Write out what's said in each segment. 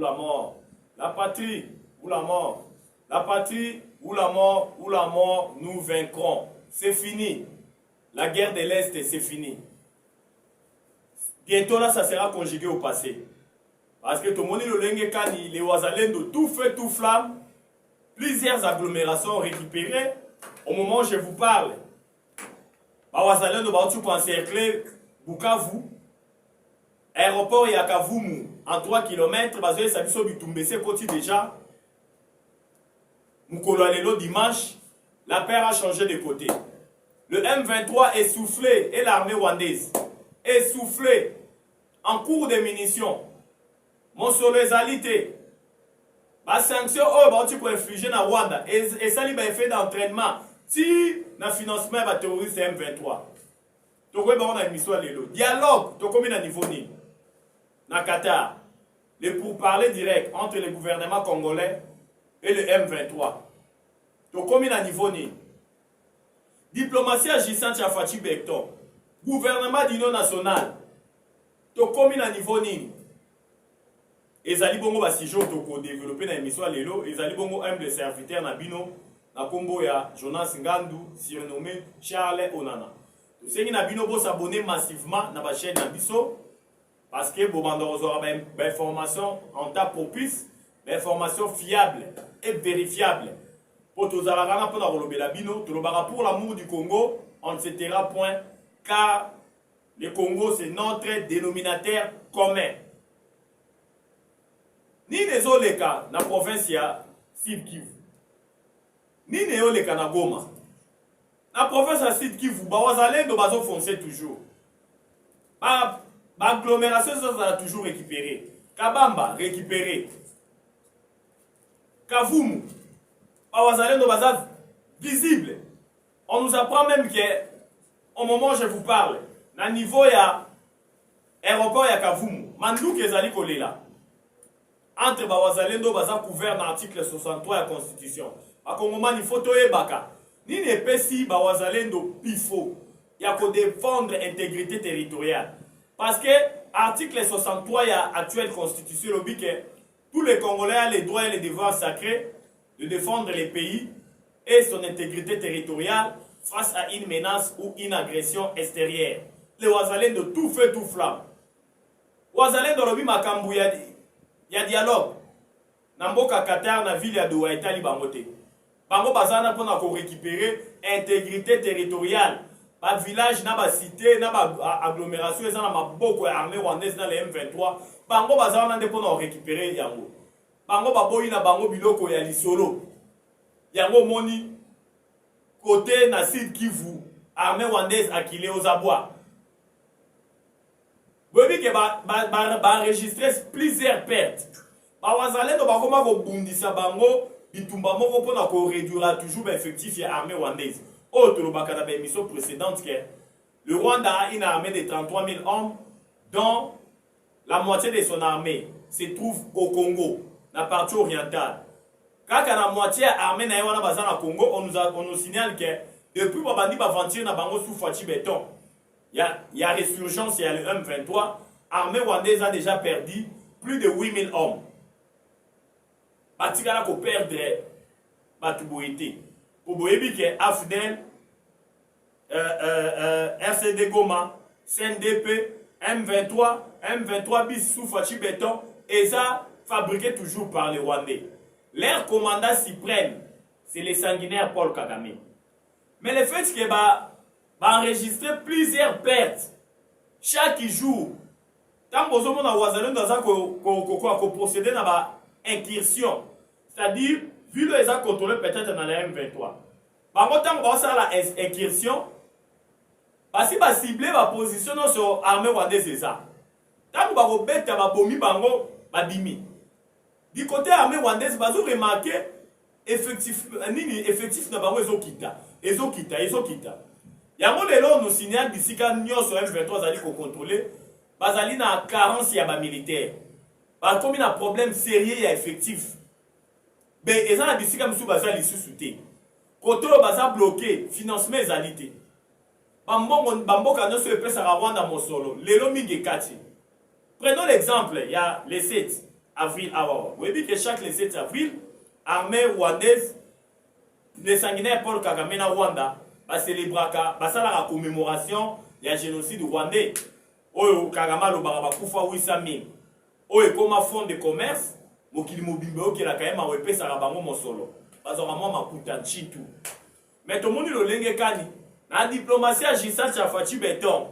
la mort, la patrie ou la mort, la patrie ou la mort, ou la mort, nous vaincrons. C'est fini. La guerre de l'Est, c'est fini. Bientôt là, ça sera conjugué au passé. Parce que tout le monde, les Wazalendo, tout feu, tout flamme, plusieurs agglomérations récupérées au moment où je vous parle. Wazalendo, tout encercler Bukavu, aéroport Yakavumu, en 3 km, Bazoé Sabiso Bitumbese, côté déjà. Moukololelo dimanche, la paire a changé de côté. Le M23 est soufflé et l'armée rwandaise est soufflée en cours de munitions. Mon solésalité, la sanction pour infliger na Rwanda et ça li ba effet d'entraînement si na financement ba terroriste M23. Toko ba on a émission lelo. Dialogue to comme na niveau ni na Qatar. Les pourparlers directs entre le gouvernement congolais et le M23. To comme na niveau ni diplomatie agissante ya Fachi Bekton. Gouvernement d'union nationale. To comme na niveau ni ezali bongo ba sijo to ko développer na émission lelo ezali bongo humble serviteur na bino na kombo ya Jonas Ngandu surnommé Charles Onana. To sengi na bino bo s'abonner massivement na ba chaîne na biso parce que bo bandorozo ba information en temps propice, ba information fiable et vérifiable. Pour tous alagana pour na rolobela bino to lobara pour l'amour du Congo, on ne se taira point car le Congo c'est notre dénominateur commun. Ni nezoleka na province ya Sud Kivu. Ni neoleka na Goma. Na province ya Sud Kivu, Wazalendo bazo foncer toujours. Agglomération ça va toujours récupérer. Kabamba récupéré. Kavumu. Wazalendo baza visible. On nous apprend même que au moment où je vous parle, na niveau ya aéroport ya Kavumu, Manduki ezali kolela. Entre Bawazalendo baza couvert dans l'article 63 de la Constitution. A Kongomani, il faut toye baka. Ni ne pesi Bawazalendo pifo. Il y a qu'à défendre l'intégrité territoriale. Parce que l'article 63 de l'actuelle Constitution, le dit que tous les Congolais ont les droits et les devoirs sacrés de défendre les pays et son intégrité territoriale face à une menace ou une agression extérieure. Les Wazalendo tout feu, tout flamme. Wazalendo lobi makambu il y a dialogue. Namboka Qatar na ville ya Doha Itali bangote. Bango bazana pour na ko récupérer intégrité territoriale. Ba village na ba cité na ba agglomération ezana maboko ya armée rwandaise na le M23. Bango bazana nde pour na récupérer yango. Bango baboyi na bango biloko ya lisolo. Yango moni côté na Sud Kivu, armée rwandaise akile aux abois. Bobi ke ba enregistrer plusieurs pertes. Ba wazalendo ba koma ko bundisa bango bitumba moko pona ko réduire toujours l'effectif ya armée rwandaise. Autre le bakana ba émission précédente que le Rwanda a une armée de 33 000 hommes dont la moitié de son armée se trouve au Congo, la partie orientale. Quand la moitié armée na wana bazana Congo, on nous signale que depuis babandi ba aventure na bango sous Fachi Bekton. Il y a résurgence, il y a le M23. L'armée rwandaise a déjà perdu plus de 8000 hommes. Batikala ko perdre Batouboïté. Pour Boébi que AFDEL, RCD Goma, CNDP, M23 bis sous Fachi Bekton, et ça fabriqué toujours par les Rwandais. Leur commandant suprême, c'est le sanguinaire Paul Kagame. Mais le fait que enregistrer plusieurs pertes chaque jour. Tant que vous avez procédé à une incursion, c'est-à-dire, vu que les gens contrôlés peut-être dans les M23. Tant que vous avez une incursion, parce que vous ciblez la position sur l'armée rwandaise. Tant que vous avez bomi bango badimi. Du côté armée rwandaise, vous avez remarqué effectif na bango ezokita. Yango lelo nous signale d'ici quand nyoso M23 zali ko contrôler bazali na carence ya ba militaire. Ba comme un problème sérieux ya effectif. Ben ezana d'ici quand musu bazali sous-souté. Koto baza bloqué, financement ezalité. Bamboka no se pesa Rwanda mosolo. Lelo mingi kati. Prenons l'exemple, il y a les 7 avril awa. Vous voyez que chaque le 7 avril, armée rwandaise, le sanguinaire Paul Kagame na Rwanda, va célébrer la commémoration du génocide rwandais. Oyo Kagame lo baraba kufa 800 000. Oyo comme fond de commerce, mokili mobimbe oyo la kayema wepesa la bango mosolo. Bazora mwa makuta nchitu. Mais tout le monde lo lenge kani. Na diplomatie agissante ya Fachi Beton.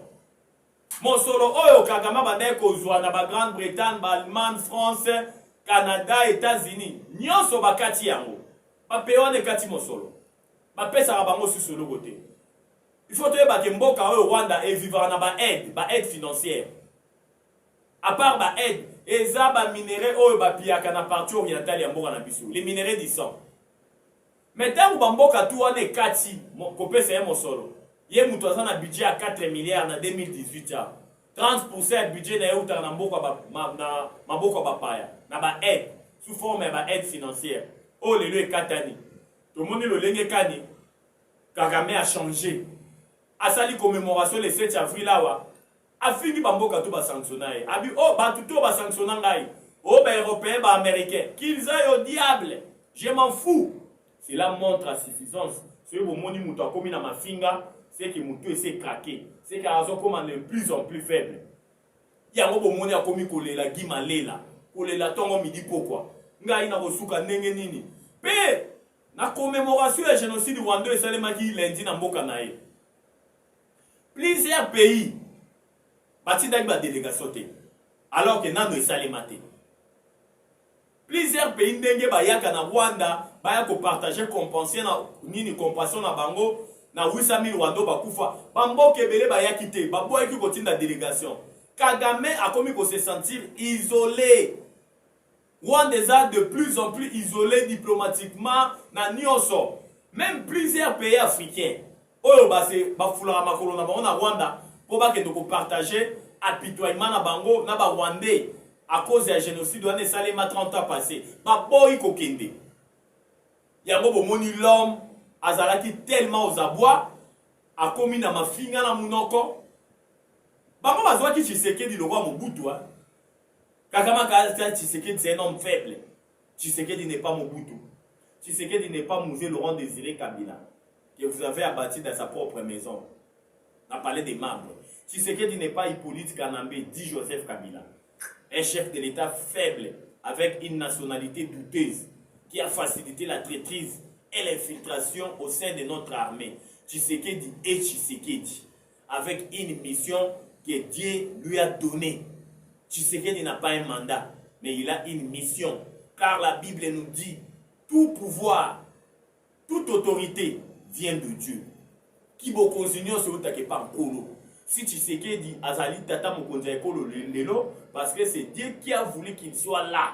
Mosolo oyo Kagame banda kozwa na ba Grande-Bretagne, ba Allemagne, France, Canada, États-Unis. Nyonso bakati yango. Ba peone kati mosolo. Ba pesa la bango sur le côté. Il faut que que mboka oyo Rwanda et vivre na ba aide financière. À part ba aide, eza ba minéraux oyo ba piaka na partie orientale ya mboka na biso, les minéraux du sang. Maintenant ba mboka tout wana kati kopesa ye mosolo. Ye mutu aza na budget à 4 milliards na 2018 ya. 30% ya budget na ye uta na mboka ba na mboka ba paya, na ba aide sous forme ya ba aide financière. Oh lelo ekatani. Tout le monde le lenge kani. Kagame a changé. A sali commémoration le 7 avril awa. A fini bamboka tout ba sanctionner. A dit oh ba tout ba sanctionner ngai. Oh ba européens ba américains qu'ils aillent au diable. Je m'en fous. Cela montre à suffisance. Ce que moni muto a commis na mafinga, c'est que muto s'est craqué. C'est qu'azo comme de plus en plus faible. Yango bo moni a commis kolela gima lela. Kolela tongo midi pourquoi? Ngai na kosuka ndenge nini? Pe na commémoration du génocide rwandais esalemaki lundi na mboka na ye. Plusieurs pays batindaki ba délégation te alors que nano esalema te. Plusieurs pays ndenge bayaka na Rwanda baya ko partager compenser na nini compassion na bango na 800 000 Rwanda bakufa bamboka ebele bayaki te baboyaki kotinda délégation. Kagame a commis ko se sentir isolé. Rwanda de plus en plus isolé diplomatiquement na nyonso. Même plusieurs pays africains oyo base bafulaka makolo na bango na Rwanda po bakende ko partager apitoiement na bango na ba Rwandais à cause du génocide wana esalema 30 ans passé. Baboyi kokende. Yango bomoni l'homme azalaki tellement aux abois akomi na mafinga na munoko. Bango bazwaki Tshisekedi le roi Mobutu. Kagame Tshisekedi c'est un homme faible. Tshisekedi n'est pas Mobutu. Tshisekedi n'est pas Mouzé Laurent Désiré Kabila que vous avez abattu dans sa propre maison. On a parlé des membres. Tshisekedi n'est pas Hippolyte Kanambe, dit Joseph Kabila. Un chef de l'État faible avec une nationalité douteuse qui a facilité la traîtrise et l'infiltration au sein de notre armée. Tshisekedi est Tshisekedi avec une mission que Dieu lui a donnée. Tshisekedi n'a pas un mandat, mais il a une mission. Car la Bible nous dit, tout pouvoir, toute autorité vient de Dieu. Qui bokonzinyo se utake par kolo. Si Tshisekedi azali tata mokonzi ekolo lelo, parce que c'est Dieu qui a voulu qu'il soit là.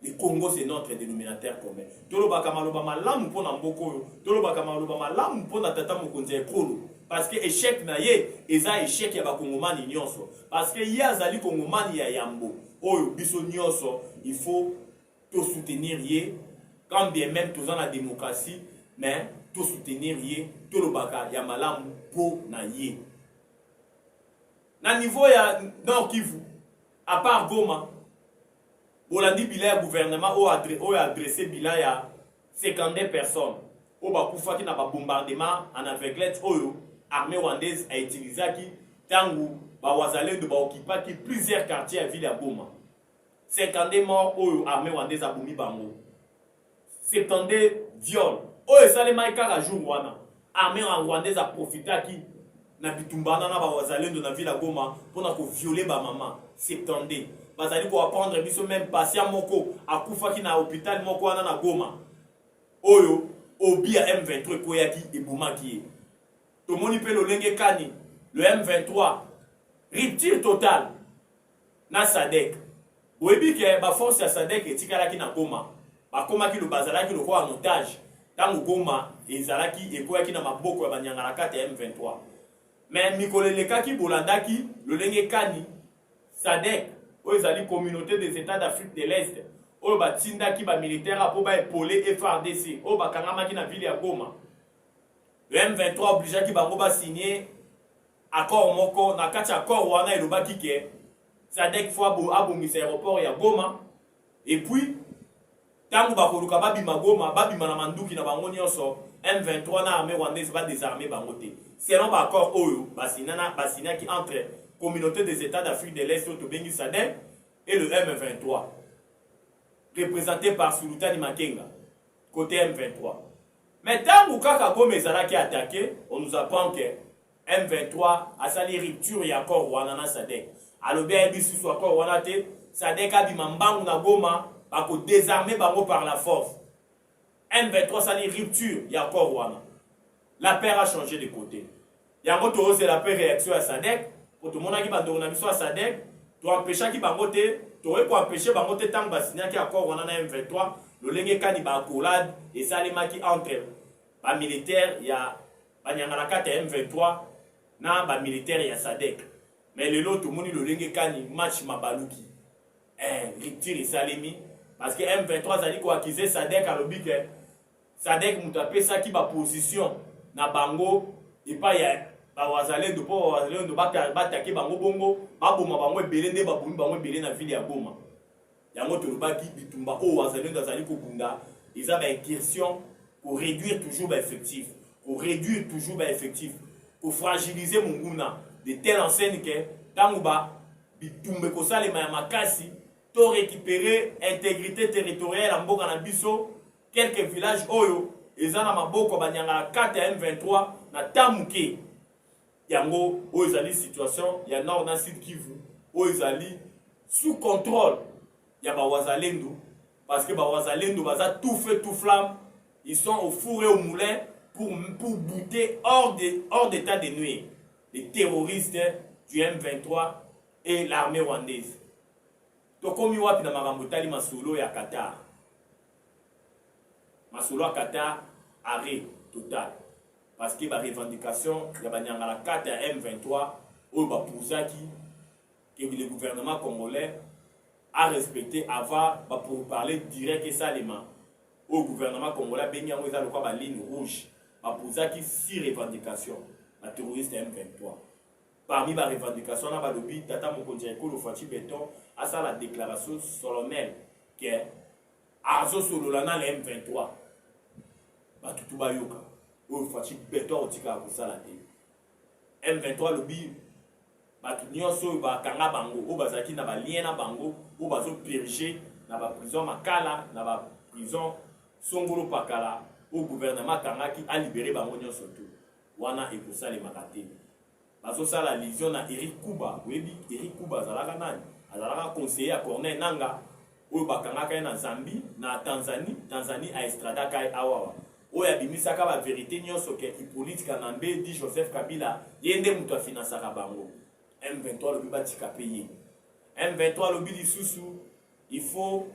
Le Congo c'est notre dénominateur commun. Tolo bakamaloba malamu pona mboko, tolo bakamaloba malamu pona tata mokonzi ekolo. Parce que échec na ye, eza échec ya bakongomani nyonso. Parce que ye azali kongomani ya yambo. Oyo biso nyonso, il faut tout soutenir ye. Quand bien même tous en la démocratie, mais tout soutenir ye, tout le baka ya malamu po na ye. Na niveau ya Nord Kivu, à part Goma, bolandi bilan ya gouvernement o adressé bilan ya 52 personnes. O bakufa ki na ba bombardement en aveuglette oyo armée rwandaise a utilisé qui tangu ba wazalendo ba occupa ki plusieurs quartiers à ville ya Goma. 52 morts oyo armée rwandaise a bomi bango. 72 viols. Oyo salema ikara jour wana. Armée rwandaise a profité qui na bitumbana na ba wazalendo na ville ya Goma pour na ko violer ba maman. 72. Bazali ko apprendre biso même patient moko akufa ki na hôpital moko wana na Goma. Oyo obi ya M23 koyaki ebumaki. Tomoni pe lolenge kani le M23 rupture totale na SADC. Oyebi ke ba force ya SADC etikalaki na Goma. Ba komaki lo bazalaki lo ko en otage. Tango Goma ezalaki ekoyaki na maboko ya banyangala kate ya M23. Mais mikolelekaki bolandaki lolenge kani SADC oyo ezali communauté des États d'Afrique de l'Est. Oyo batindaki ba militaire po ba épauler FARDC. Oyo bakangamaki na ville ya Goma. Le M23 obligé ki bango ba signer accord moko na kati accord wana elobaki ke SADC fo abongisa aéroport ya Goma Et puis, tant que bakoluka babima Goma, babima na manduki na bango nyonso, M23 na armée rwandaise va désarmer bangote. Selon l'accord Oyo, Basina qui entre communauté des États d'Afrique de l'Est, Tobengi Sadek, et le M23, représenté par Sultani Makenga, côté M23. Mais tant que Kaka Goma qui a attaqué, on nous apprend que M23 a sali rupture et accord Rwanda Sadek. Alors bien, il y a accord Rwanda, Sadek a dit Mambangu na Goma, pour désarmer bango par la force. M23 sali rupture et accord Rwanda. La paix a changé de côté. Il y a un autre la paix réaction à Sadek. Pour tout le monde qui va donner à Sadek, tu empêches qui va voter, tu aurais pu empêcher va voter tant que signer qui accord Rwanda M23, le lengue kani ba accolade et ça les qui entre. Ba militaire, il y a Banyangala 4 M23, na ba militaire il y a Sadek. Mais le lot tout le monde le lengue kani match mabaluki. Rupture et salemi parce que M23 ça dit quoi accuser Sadek à l'obik. Sadek mutapé ça qui va position na bango et pas ya ba wazalendo po wazalendo bataki bango bongo baboma bango ebele nde babumi bango ebele na ville ya Goma yango tolobaki bitumba o wazalendo azali ko bunda ils avaient incursion pour réduire toujours ba effectif pour fragiliser Munguna de telle enseigne que tango ba bitumbe ko salema ya makasi to récupérer intégrité territoriale en mboka na biso quelques villages oyo ezana maboko banyanga 4 M23 na tamuke yango oyo ezali situation ya nord na sud Kivu oyo ezali sous contrôle ya bawazalendo parce que bawazalendo baza tout feu tout flamme, ils sont au four et au moulin pour bouter hors d'état de nuire les terroristes du M23 et l'armée rwandaise. Tokomi wapi na makambo tali masolo ya Qatar. Masolo à Qatar, arrêt total. Parce que la revendication, il y a la 4 M23, où que le gouvernement congolais a respecté avant pour parler direct et salement. Au gouvernement congolais, il y a une ligne rouge. Pour 6 revendications, la terroriste M23. Parmi les revendications, on a lobby, Tata Mokondiaiko, le Fati Béton, a ça la déclaration solennelle que Arzo Sololana, le M23. Batutu Bayoka, ou Fati Béton, au Tika Akosala. M23 lobby, Batu Nyonso, Bakanga Bango, ou Bazaki, n'a pas lien à Bango, ou Bazo Purgé, n'a pas prison Makala, n'a pas prison Songolo Pakala, au gouvernement Kangaki a libéré Bango Nyonso tout. Wana et pour ça les Makate. Parce que ça la lision na Eric Kuba, oui, Eric Kuba azalaka nani, azalaka conseiller à Corneille Nanga, ou bakangaka na Zambie, na Tanzanie a Estrada kai awawa. Ou ya bimisaka ba vérité nyonso ke Hippolyte Kanambe dit Joseph Kabila, yende muto finansaka bango. M23 le biba tika payer. M23 le bidi susu, il faut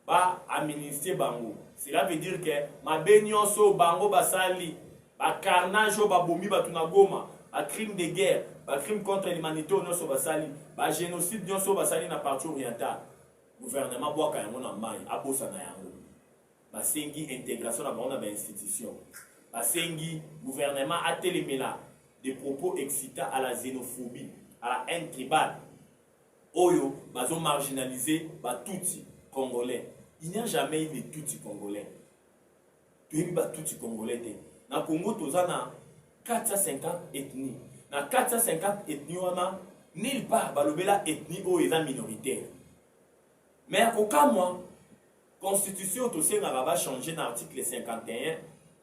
ba administrer bango. Cela veut dire que ma nyonso bango basali, ba carnage ba bombi batuna Goma. Un crime de guerre, un crime contre l'humanité, un génocide na partie orientale. Le gouvernement boit quand même en main, à Bossana Yango. Basengi intégration dans les institutions. Basengi gouvernement a télémé là des propos excitants à la xénophobie, à la haine tribale. Oyo, bazo marginalisé, Tutsi congolais. Il n'y a jamais eu de Tutsi congolais. Tu es pas Tutsi congolais. Dans le Congo, tu as 450 ethnies. Dans 450 ethnies, on a nulle part balobela ethnie ou est minoritaire. Mais à aucun moment, la constitution va changer dans l'article 51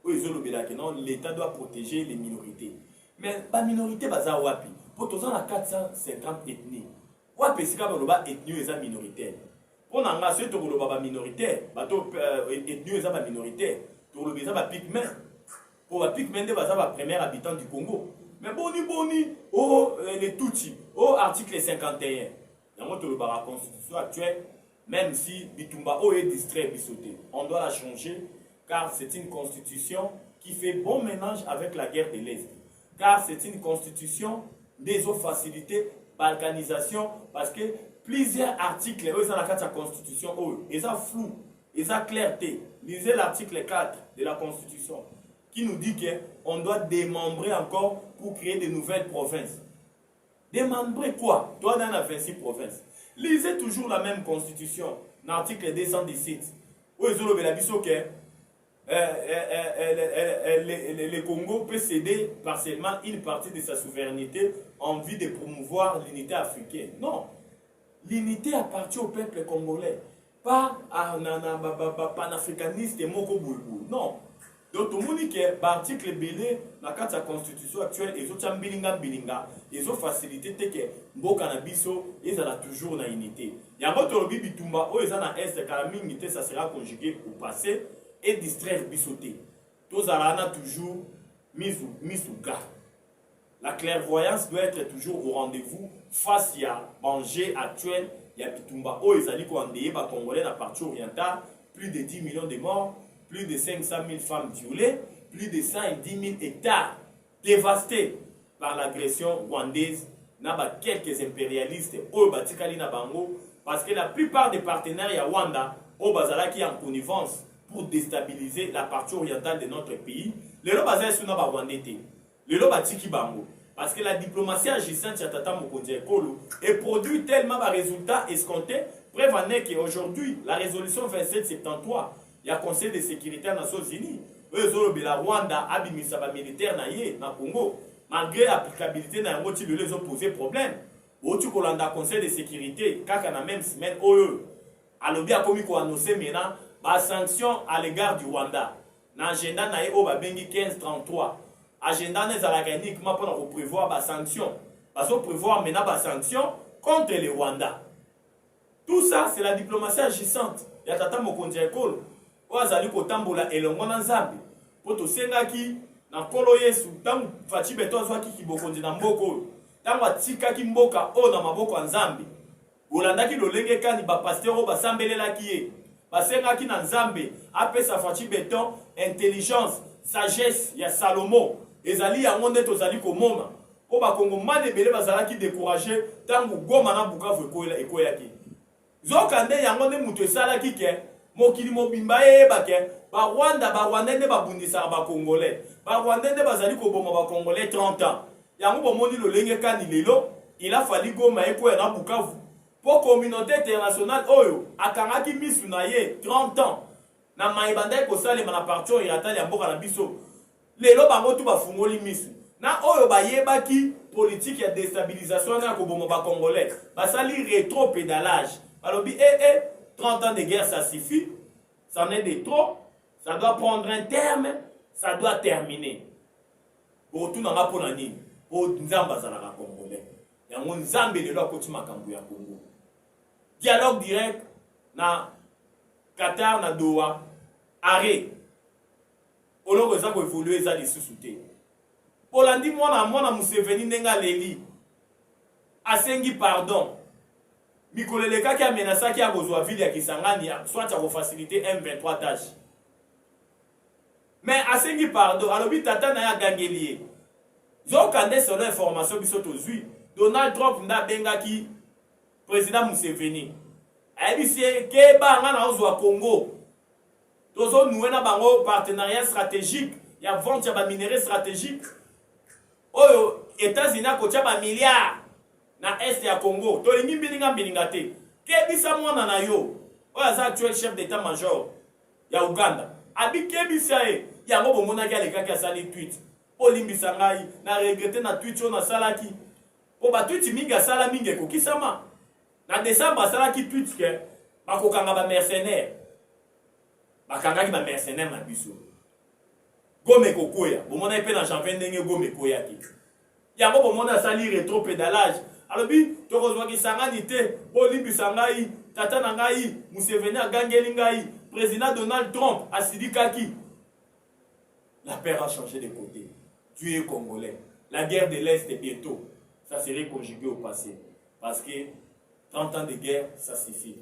où ils ont que non, l'État doit protéger les minorités. Mais la minorité baza wapi. Pour tous on a 450 ethnies. Wapi c'est quand on ethnie est minoritaire. Pour n'anga ceux qui ont minoritaire, bato ethnie est minoritaire. Pour le bisa ba pigment. Pour la pigment de baza ba premier habitant du Congo. Mais boni oh les Tutsi, oh article 51. Dans la constitution actuelle, même si Bitumba est distrait bisoté, on doit la changer car c'est une constitution qui fait bon ménage avec la guerre de l'Est. Car c'est une constitution des eaux facilité balkanisation parce que plusieurs articles dans la constitution ils sont flous, ils ont clarté. Lisez l'article 4 de la constitution qui nous dit qu'on doit démembrer encore pour créer de nouvelles provinces. Démembrer quoi? Toi dans la 26 provinces. Lisez toujours la même constitution. l'article 217. Où ils ont la biso que le Congo peut céder partiellement une partie de sa souveraineté en vue de promouvoir l'unité africaine. Non. L'unité appartient au peuple congolais. Pas à un panafricaniste et moko boulboul. Non. Donc, tout le monde dit que l'article belé dans la constitution actuelle, ils ont bilinga, ils ont facilité que Mboka na biso, ils ont toujours une unité. Il y a d'autres bitumba, où ils ont un est, car la unité, ça sera conjugué au passé et distraire bisoté. Tous ont toujours mis au gars. La clairvoyance doit être toujours au rendez-vous face à danger actuel. Il y a bitumba, où ils ont dit qu'on a Congolais dans la partie orientale, plus de 10 millions de morts. Plus de 500 000 femmes violées, plus de 110 000 hectares dévastés par l'agression rwandaise. Il y a quelques impérialistes parce que la plupart des partenaires de Rwanda ont en connivence pour déstabiliser la partie orientale de notre pays. Les gens parce que la diplomatie agissante est produit tellement de résultats escomptés. Preuve en est qu'aujourd'hui, la résolution 2773, il y a Conseil de sécurité des Nations Unies. La Rwanda a mis sa militaire dans Congo. Malgré l'applicabilité de l'ango, ils ont posé problème. Au Conseil de sécurité, quand on a même semaine, alors a commis qu'on annoncé maintenant, la sanction à l'égard du Rwanda. Dans l'agenda, on a 1533. L'agenda n'est uniquement pour prévoir la sanction. Parce qu'on prévoit maintenant la sanction contre le Rwanda. Tout ça, c'est la diplomatie agissante. Il y a Tata Mokonzi Ekolo. Oazali kotambola elongo na Nzambe. Poto sengaki na kolo Yesu tangu fachi beto zwaki kibokonzi na mboko. Tangu atika ki mboka o na maboko ya Nzambe. Olandaki lolenge kani ba pasteur o basambelelaki ye. Basengaki na Nzambe apesa fachi beton intelligence, sagesse ya Salomo. Ezali yango nde tozali komona. O ba Kongomani ebele bazalaki décourager tangu Goma na Bukavu ekoyaki. Zokande yango nde mutu esalaki ke mokili mobimba yebake ba Rwanda nde babundisa ba Congolais. Ba Rwanda nde bazali koboma ba Congolais 30 ans. Yango bomoni lolenge kani lelo, il a fallu Goma ekoya na Bukavu. Pour communauté internationale oyo akangaki misu na ye 30 ans. Na maibanda ko salema na parti orientale ya mboka na biso. Lelo bango tu bafungoli misu. Na oyo bayebaki politique ya déstabilisation na koboma ba Congolais. Basali rétro-pédalage. Balobi 30 ans de guerre, ça suffit. Ça en est de trop. Ça doit prendre un terme. Ça doit terminer. Pour tout, pour nani. Pour Nzamba Zalaka Congolais. Il y a un Nzambe de l'autre côté Makambu ya Congo. Dialogue direct na Qatar, na Doha. Arrêt. Au lieu de ça, il faut évoluer ça de sous-souté. Pour l'andi, moi, Museveni Nenga Leli. Asengi pardon. Mikoleleka qui a menacé qui a besoin de ville à Kisangani, soit à faciliter M23 tâches. Mais à Sengi pardon, alors bi tata na ya gangelier. Zokande sur l'information bisoto zui. Donald Trump na bengaki président Museveni. Ayebi ke ba nga na ozwa Congo. Tozo noué na bango partenariat stratégique, ya vente ya ba minerais stratégique. Oyo États-Unis a kotia ba milliards na est ya Congo, tolingi mbilinga te. Kebisa mwana na yo, oyo actuel chef d'état-major ya Uganda. Abi kebisa e, yango bomona ki alekaki asali tweet. Olimbisa ngai, na regrette na tweet yo na salaki. Po ba tweet mingi asala mingi ekokisama. Na décembre asalaki tweet ke bakokanga ba mercenaire. Bakangaki ba mercenaire na biso. Gome kokoya, bomona epe na janvier ndenge gome koya ki. Yango bomona asali rétro-pédalage. Alors bi tokozwa kisangani te bolimbisa ngai tata na ngai Museveni agangeli ngai président Donald Trump asidikaki. La paix a changé de côté. Tu es congolais. La guerre de l'Est est bientôt. Ça serait conjugué au passé. Parce que 30 ans de guerre, ça suffit.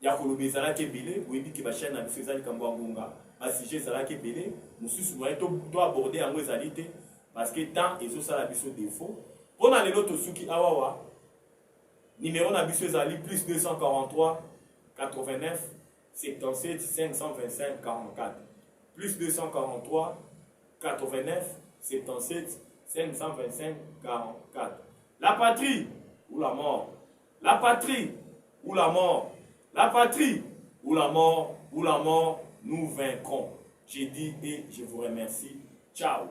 Yakolobi Zalake Bele, oui, qui va chaîne à Bisezali Kambouangunga. À sujet Zalake Bele, nous sommes aborder en Mozalité. Parce que tant et ça la biso défaut. On a les autres Suki Awawa. Numéro Nabiso Zali plus 243 89 77 525 44. Plus 243 89 77 525 44. La patrie ou la mort. La patrie ou la mort. La patrie ou la mort, nous vaincrons. J'ai dit et je vous remercie. Ciao.